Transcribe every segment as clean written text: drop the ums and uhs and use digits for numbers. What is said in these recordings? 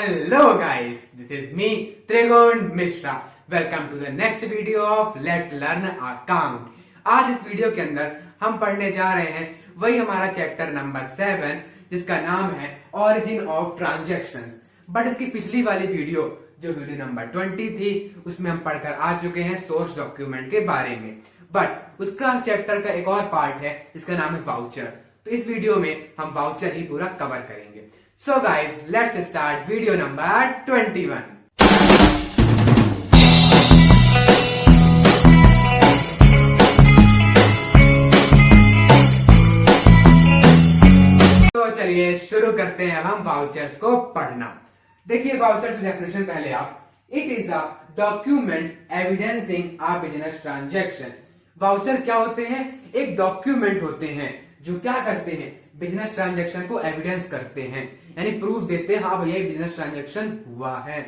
Hello guys, this is me Trigun Mishra. Welcome to the next video of Let's Learn Account. आज इस video के अंदर हम पढ़ने जा रहे हैं वही हमारा चैप्टर नंबर 7 जिसका नाम है ओरिजिन ऑफ ट्रांजैक्शंस। बट इसकी पिछली वाली वीडियो जो वीडियो नंबर 20 थी उसमें हम पढ़कर आ चुके हैं सोर्स डॉक्यूमेंट के बारे में। बट उसका चैप्टर का एक और पार्ट है जिसका नाम है वाउचर। तो इस वीडियो में हम वाउचर ही पूरा कवर करेंगे। So guys, let's start video number 21. तो चलिए शुरू करते हैं अब हम वाउचर्स को पढ़ना। देखिए वाउचर्स की डेफिनेशन पहले आप, it is a document evidencing a business transaction. Voucher क्या होते हैं? एक डॉक्यूमेंट होते हैं जो क्या करते हैं, बिजनेस ट्रांजैक्शन को एविडेंस करते हैं, यानी प्रूफ देते हैं हाँ भैया बिजनेस ट्रांजैक्शन हुआ है।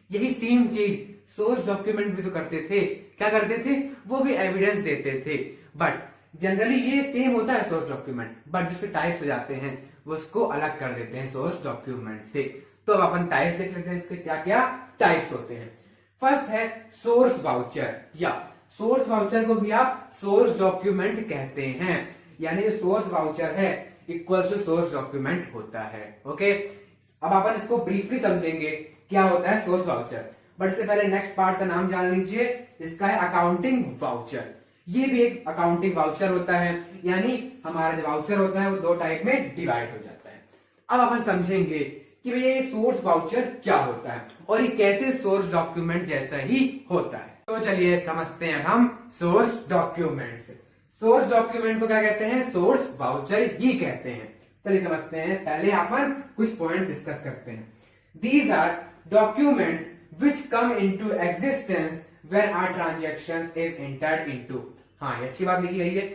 यही सेम चीज सोर्स डॉक्यूमेंट भी तो करते थे। क्या करते थे? वो भी एविडेंस देते थे। बट जनरली ये सेम होता है सोर्स डॉक्यूमेंट, बट जिसके टाइप्स हो जाते हैं वो उसको अलग कर देते हैं सोर्स डॉक्यूमेंट से। तो अब अपन टाइप्स देख लेते हैं इसके क्या क्या टाइप्स होते हैं। फर्स्ट है सोर्स वाउचर, या सोर्स वाउचर को भी आप सोर्स डॉक्यूमेंट कहते हैं, यानी जो सोर्स वाउचर है इक्वल टू सोर्स डॉक्यूमेंट होता है। ओके, अब अपन इसको ब्रीफली समझेंगे क्या होता है सोर्स वाउचर। बट इससे पहले नेक्स्ट पार्ट का नाम जान लीजिए, इसका है अकाउंटिंग वाउचर। ये भी एक अकाउंटिंग वाउचर होता है, यानी हमारा जो वाउचर होता है वो दो टाइप में डिवाइड हो जाता है। अब अपन समझेंगे कि भैया ये सोर्स वाउचर क्या होता है और ये कैसे सोर्स डॉक्यूमेंट जैसा ही होता है। तो चलिए समझते हैं हम सोर्स डॉक्यूमेंट। सोर्स डॉक्यूमेंट को क्या कहते हैं? सोर्स वाउचर ही कहते हैं। चलिए समझते हैं। पहले अपन कुछ पॉइंट डिस्कस करते हैं। These are documents which come into existence when our transactions is entered into. हाँ, ये अच्छी बात लिखी गई है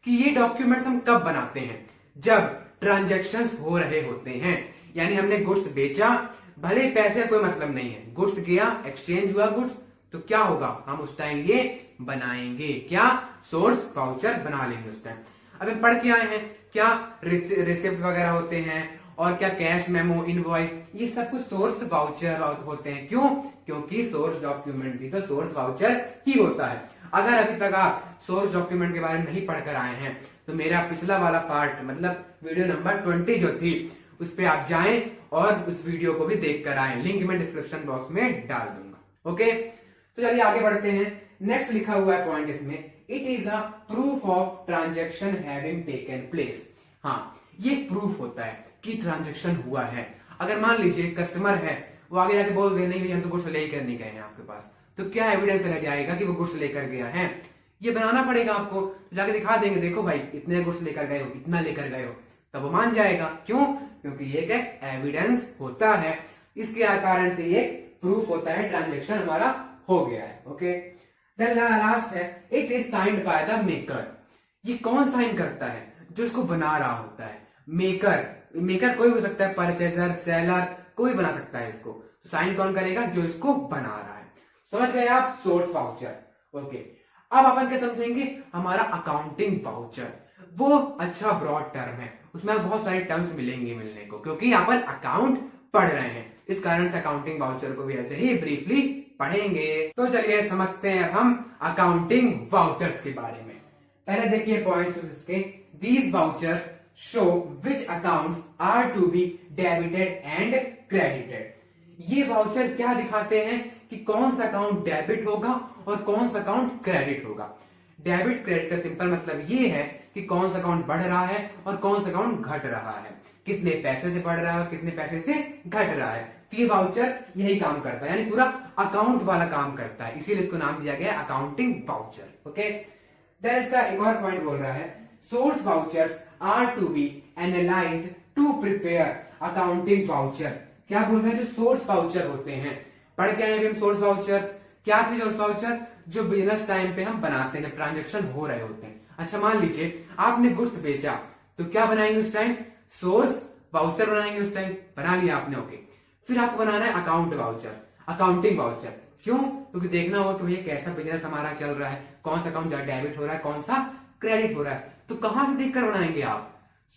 कि ये डॉक्यूमेंट्स हम कब बनाते हैं? जब ट्रांजैक्शंस हो रहे होते हैं, यानी हमने गुड्स बेचा, भले पैसे कोई मतलब नहीं है, गुड्स गया, एक्सचेंज हुआ गुड्स, तो क्या होगा? हम उस टाइम ये बनाएंगे, क्या? सोर्स वाउचर बना लेंगे उस टाइम। अब हम पढ़ के आए हैं क्या रिसिप्ट वगैरह होते हैं और क्या कैश मेमो, इनवॉइस, ये सब कुछ सोर्स वाउचर होते हैं। क्यों? क्योंकि सोर्स डॉक्यूमेंट भी तो सोर्स वाउचर ही होता है। अगर अभी तक आप सोर्स डॉक्यूमेंट के बारे में नहीं पढ़कर आए हैं तो मेरा पिछला वाला पार्ट मतलब वीडियो नंबर 20 जो थी उस पर आप जाएं और उस वीडियो को भी देख कर आए। लिंक मैं डिस्क्रिप्शन बॉक्स में डाल दूंगा। ओके, तो चलिए आगे बढ़ते हैं। नेक्स्ट लिखा हुआ है पॉइंट इसमें, it is a proof of transaction having taken place. हाँ, ये प्रूफ होता है कि ट्रांजैक्शन हुआ है। अगर मान लीजिए कस्टमर है, वो आगे जाके बोल दे नहीं भैया हम तो गुड्स लेकर नहीं गए हैं आपके पास, तो क्या एविडेंस रह जाएगा कि वो गुड्स लेकर गया है? ये बनाना पड़ेगा आपको। जाके दिखा देंगे, देखो भाई इतने गुड्स लेकर गए हो, इतना लेकर गए हो, तब वो मान जाएगा। क्यों? क्योंकि ये एक एविडेंस होता है, इसके कारण से ये प्रूफ होता है ट्रांजैक्शन हमारा हो गया है। ओके, देन लास्ट है, it is signed by the maker. ये कौन साइन करता है? जो इसको बना रहा होता है। मेकर कोई भी हो सकता है, परचेजर, सेलर, कोई बना सकता है इसको। तो साइन कौन करेगा? जो इसको बना रहा है। समझ गए आप सोर्स वाउचर। ओके, अब अपन क्या समझेंगे? हमारा अकाउंटिंग वाउचर। वो अच्छा ब्रॉड टर्म है, उसमें बहुत सारे टर्म्स मिलने को, क्योंकि अपन अकाउंट पढ़ रहे हैं, इस कारण से अकाउंटिंग वाउचर को भी ऐसे ही ब्रीफली पढ़ेंगे। तो चलिए समझते हैं हम अकाउंटिंग वाउचर्स के बारे में। पहले देखिए पॉइंट्स इसके। These vouchers show which accounts are to be debited and credited. ये वाउचर क्या दिखाते हैं कि कौन सा अकाउंट डेबिट होगा और कौन सा अकाउंट क्रेडिट होगा। डेबिट क्रेडिट का सिंपल मतलब ये है कि कौन सा अकाउंट बढ़ रहा है और कौन सा अकाउंट घट रहा है, कितने पैसे से बढ़ रहा है और कितने पैसे से घट रहा है। तो ये वाउचर यही काम करता है, यानी पूरा अकाउंट वाला काम करता है, इसीलिए इसको नाम दिया गया अकाउंटिंग वाउचर। ओके, देन इसका एक और पॉइंट बोल रहा है, source vouchers are to be analysed to prepare accounting voucher. क्या बोल रहे हैं? जो सोर्स वाउचर होते हैं, पढ़ के आए हम सोर्स वाउचर। क्या थे सोर्स वाउचर? जो बिजनेस टाइम पे हम बनाते हैं, ट्रांजैक्शन हो रहे होते हैं। अच्छा, मान लीजिए आपने गुड्स बेचा, तो क्या बनाएंगे उस टाइम? सोर्स वाउचर बनाएंगे उस टाइम। बना लिया आपने। ओके, फिर आपको बनाना है अकाउंट वाउचर, अकाउंटिंग वाउचर। क्यों? क्योंकि देखना होगा कि भैया कैसा बिजनेस हमारा चल रहा है, कौन सा अकाउंट डेबिट हो रहा है, कौन सा क्रेडिट हो रहा है। तो कहां से देखकर बनाएंगे आप?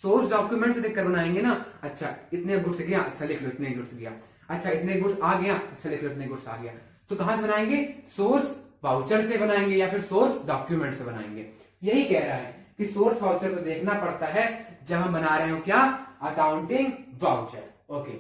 सोर्स डॉक्यूमेंट से देखकर बनाएंगे ना। अच्छा, इतने गुड्स गया, अच्छा लिख लो इतने गुड्स गया। अच्छा इतने गुड्स आ गया, अच्छा लिख लो इतने गुड्स आ गया, तो कहां से बनाएंगे, सोर्स वाउचर से बनाएंगे या फिर सोर्स डॉक्यूमेंट से बनाएंगे। यही कह रहा है कि सोर्स वाउचर को देखना पड़ता है जब हम बना रहे हो क्या, accounting voucher. Okay,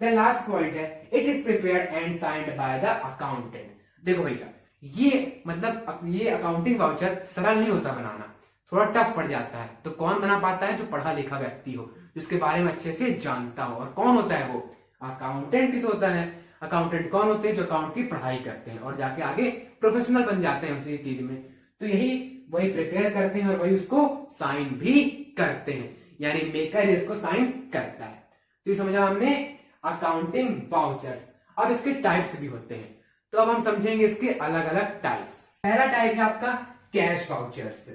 the last point है it is prepared and signed by the accountant. देखो भैया ये मतलब ये अकाउंटिंग वाउचर सरल नहीं होता बनाना, थोड़ा टफ पड़ जाता है। तो कौन बना पाता है, जो पढ़ा लिखा व्यक्ति हो, जिसके बारे में अच्छे से जानता हो। और कौन होता है वो, अकाउंटेंट ही तो होता है। अकाउंटेंट कौन होते हैं, जो अकाउंट की पढ़ाई करते हैं और जाके आगे प्रोफेशनल बन जाते हैं उसी चीज में। तो यही वही प्रिपेयर करते हैं और वही उसको साइन भी करते हैं, यानी मेकर इसको साइन करता है। तो ये समझा हमने अकाउंटिंग वाउचर्स। अब इसके टाइप्स भी होते हैं, तो अब हम समझेंगे इसके अलग अलग टाइप्स। पहला टाइप है आपका कैश वाउचर्स,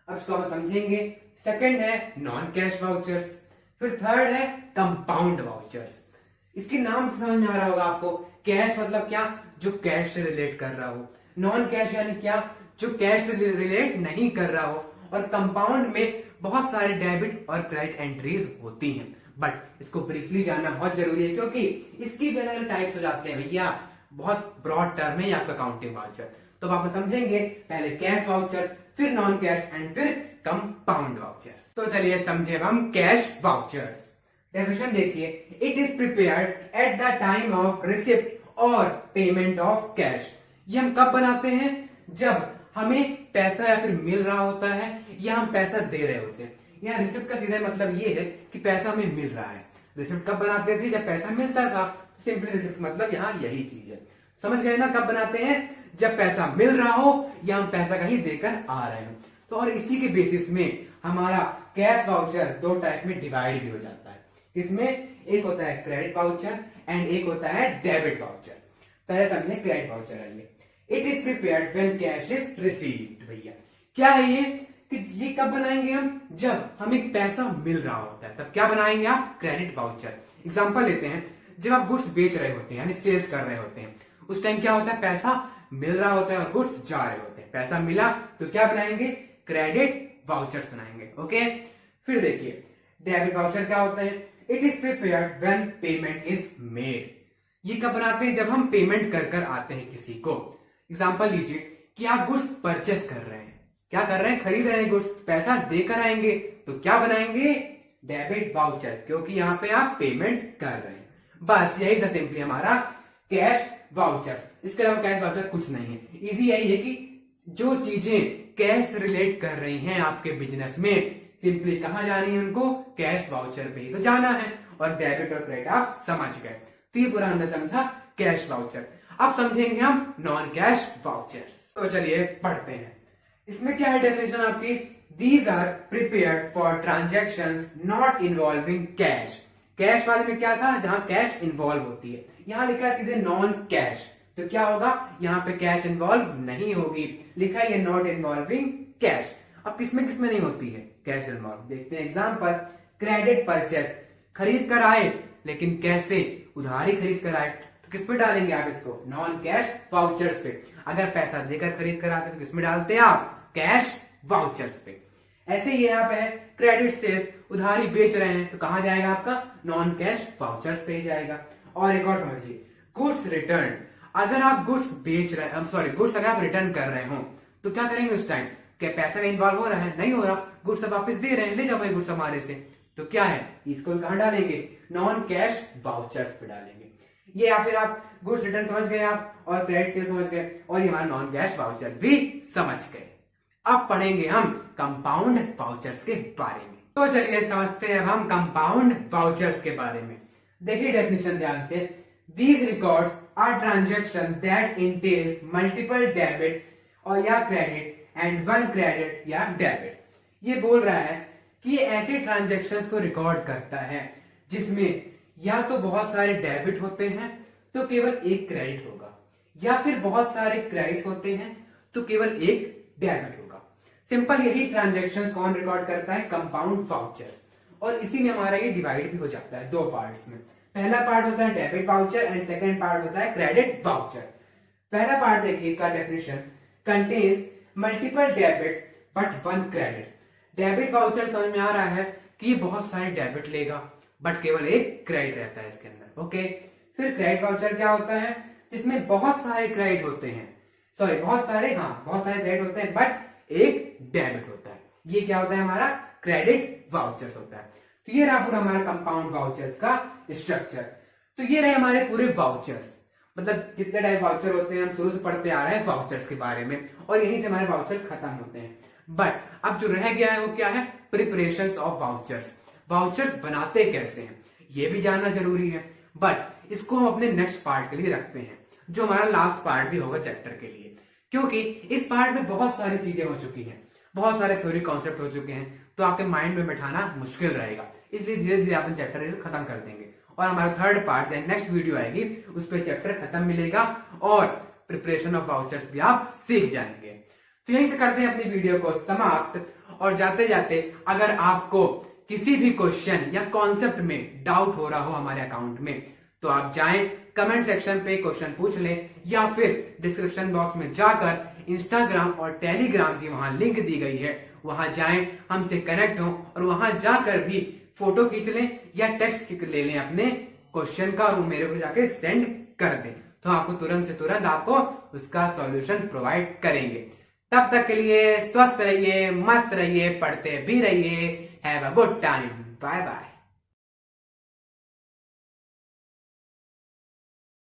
अब इसको हम समझेंगे। सेकंड है नॉन कैश वाउचर्स, फिर थर्ड है कंपाउंड वाउचर्स। इसके नाम से समझ में आ रहा होगा आपको, कैश मतलब क्या, जो कैश से रिलेट कर रहा हो, नॉन कैश यानी क्या, जो कैश से रिलेट नहीं कर रहा हो, और कंपाउंड में बहुत सारे डेबिट और क्रेडिट एंट्रीज होती हैं। बट इसको ब्रीफली जानना बहुत जरूरी है क्योंकि इसकी भी अलग टाइप्स हो जाते हैं भैया, बहुत ब्रॉड टर्म है आपका अकाउंटिंग वाउचर। तो आप समझेंगे पहले कैश वाउचर, फिर नॉन कैश एंड फिर कंपाउंड वाउचर। तो चलिए समझे हम कैश वाउचर्स। डेफिनेशन देखिए, it is prepared at the time of receipt और पेमेंट ऑफ कैश। ये हम कब बनाते हैं, जब हमें पैसा या फिर मिल रहा होता है या हम पैसा दे रहे होते हैं। यहाँ रिसिप्ट का सीधा मतलब ये है कि पैसा हमें मिल रहा है। रिसिप्ट कब बनाते थे, जब पैसा मिलता था। सिंपली रिसिप्ट मतलब यहाँ यही चीज है, समझ गए ना। कब बनाते हैं, जब पैसा मिल रहा हो या हम पैसा कहीं देकर आ रहे हो। तो और इसी के बेसिस में हमारा कैश वाउचर दो टाइप में डिवाइड भी हो जाता है। इसमें एक होता है क्रेडिट वाउचर एंड एक होता है डेबिट वाउचर। पहले समझे क्रेडिट वाउचर है। It is prepared when cash is received. भैया क्या है ये, कि ये कब बनाएंगे हम, जब हमें पैसा मिल रहा होता है, तब क्या बनाएंगे आप, क्रेडिट वाउचर। एग्जांपल लेते हैं, जब आप गुड्स बेच रहे होते हैं यानी सेल्स कर रहे होते हैं, उस टाइम क्या होता है, पैसा मिल रहा होता है और गुड्स जा रहे होते हैं। पैसा मिला तो क्या बनाएंगे, क्रेडिट वाउचर्स बनाएंगे। ओके, फिर देखिए डेबिट वाउचर क्या होता है, it is prepared when payment is made. ये कब बनाते हैं, जब हम पेमेंट कर कर आते हैं किसी को। एग्जांपल लीजिए कि आप गुड्स परचेस कर रहे हैं, क्या कर रहे हैं, खरीद रहे हैं गुड्स, पैसा देकर आएंगे, तो क्या बनाएंगे, डेबिट वाउचर, क्योंकि यहाँ पे आप पेमेंट कर रहे हैं। बस यही था सिंपली हमारा कैश वाउचर। इसके अलावा कैश वाउचर कुछ नहीं है। इजी यही है कि जो चीजें कैश से रिलेट कर रही हैं आपके बिजनेस में, सिंपली कहां जानी है उनको, कैश वाउचर पे ही तो जाना है। और डेबिट और क्रेडिट आप समझ गए, तो ये पूरा हमने समझा कैश वाउचर। अब समझेंगे हम नॉन कैश वाउचर्स। तो चलिए पढ़ते हैं। इसमें क्या है डेफिनेशन आपकी, these are prepared for transactions not involving cash. Cash वाले में क्या था, जहां कैश इन्वॉल्व होती है, यहां लिखा है सीधे नॉन कैश, तो क्या होगा, यहाँ पे कैश इन्वॉल्व नहीं होगी, लिखा है ये नॉट इन्वॉल्विंग कैश। अब किसमें किसमें नहीं होती है कैश इन्वॉल्व, देखते हैं एग्जांपल, क्रेडिट परचेस, खरीद कर आए लेकिन कैसे, उधारी खरीद कर आए, तो किस पे डालेंगे आप इसको, नॉन कैश वाउचर्स पे। अगर पैसा देकर खरीद कर आते तो किसमें डालते हैं आप, कैश वाउचर्स पे। ऐसे ही यहाँ पे है क्रेडिट सेल्स, उधारी बेच रहे हैं, तो कहां जाएगा आपका, नॉन कैश वाउचर्स पे ही जाएगा। और एक और समझिए, गुड्स रिटर्न, अगर आप गुड्स बेच रहे हैं, सॉरी गुड्स अगर आप रिटर्न कर रहे हो तो क्या करेंगे उस टाइम, क्या पैसा का इन्वॉल्व हो रहा है, नहीं हो रहा, गुड्स वापस दे रहे हैं, ले जाओ भाई गुड्स हमारे से, तो क्या है, इसको कहां डालेंगे, नॉन कैश वाउचर्स पे डालेंगे। ये या फिर आप गुड्स रिटर्न समझ गए आप, और क्रेडिट सेल समझ गए, और ये हमारा नॉन कैश वाउचर भी समझ गए। अब पढ़ेंगे हम कंपाउंड वाउचर्स के बारे में। तो चलिए समझते हैं हम कंपाउंड वाउचर्स के बारे में। देखिए डेफिनेशन ध्यान से, these records are transaction that entails multiple debit और या क्रेडिट एंड वन क्रेडिट या डेबिट। ये बोल रहा है कि ये ऐसे ट्रांजैक्शंस को रिकॉर्ड करता है जिसमें या तो बहुत सारे डेबिट होते हैं तो केवल एक क्रेडिट होगा, या फिर बहुत सारे क्रेडिट होते हैं तो केवल एक डेबिट होगा। सिंपल यही ट्रांजैक्शंस कौन रिकॉर्ड करता है, कंपाउंड वाउचर्स। और इसी में हमारा ये डिवाइड भी हो जाता है दो पार्ट्स में। पहला पार्ट होता है debit voucher and second part होता है क्रेडिट वाउचर। पहला पार्ट देखिए का definition, contains multiple debits but one credit. Debit voucher समझ में आ रहा है कि बहुत सारे डेबिट लेगा बट केवल एक क्रेडिट रहता है इसके अंदर। ओके, फिर क्रेडिट वाउचर क्या होता है, जिसमें बहुत सारे क्रेडिट होते हैं, सॉरी बहुत सारे क्रेडिट होते हैं बट एक डेबिट होता है। ये क्या होता है, हमारा क्रेडिट वाउचर्स होता है। तो ये रहा पूरा हमारा कंपाउंड वाउचर्स का स्ट्रक्चर। तो ये रहे हमारे पूरे वाउचर्स, मतलब जितने टाइप वाउचर होते हैं हम शुरू से पढ़ते आ रहे हैं वाउचर्स के बारे में, और यहीं से हमारे वाउचर्स खत्म होते हैं। बट अब जो रह गया है वो क्या है, प्रिपरेशंस ऑफ वाउचर्स। वाउचर्स बनाते कैसे हैं ये भी जानना जरूरी है, बट इसको हम अपने नेक्स्ट पार्ट के लिए रखते हैं, जो हमारा लास्ट पार्ट भी होगा चैप्टर के लिए, क्योंकि इस पार्ट में बहुत सारी चीजें हो चुकी हैं, बहुत सारे थ्योरी कॉन्सेप्ट हो चुके हैं, तो आपके माइंड में बैठाना मुश्किल रहेगा। इसलिए धीरे धीरे अपन चैप्टर खत्म कर देंगे और हमारा थर्ड पार्ट नेक्स्ट वीडियो आएगी, उस पर चैप्टर खत्म मिलेगा और प्रिपरेशन ऑफ वाउचर्स भी आप सीख जाएंगे। तो यहीं से करते हैं अपनी वीडियो को समाप्त, और जाते जाते अगर आपको किसी भी क्वेश्चन या कॉन्सेप्ट में डाउट हो रहा हो हमारे अकाउंट में, तो आप जाएं कमेंट सेक्शन पे क्वेश्चन पूछ लें, या फिर डिस्क्रिप्शन बॉक्स में जाकर इंस्टाग्राम और टेलीग्राम की वहां लिंक दी गई है, वहां जाएं, हमसे कनेक्ट हो और वहां जाकर भी फोटो खींच लें या टेक्स्ट ले लें अपने क्वेश्चन का और वो मेरे को जाके सेंड कर दें, तो आपको तुरंत से तुरंत आपको उसका सॉल्यूशन प्रोवाइड करेंगे। तब तक के लिए स्वस्थ रहिए, मस्त रहिए, पढ़ते भी रहिए। Have a good time, bye bye.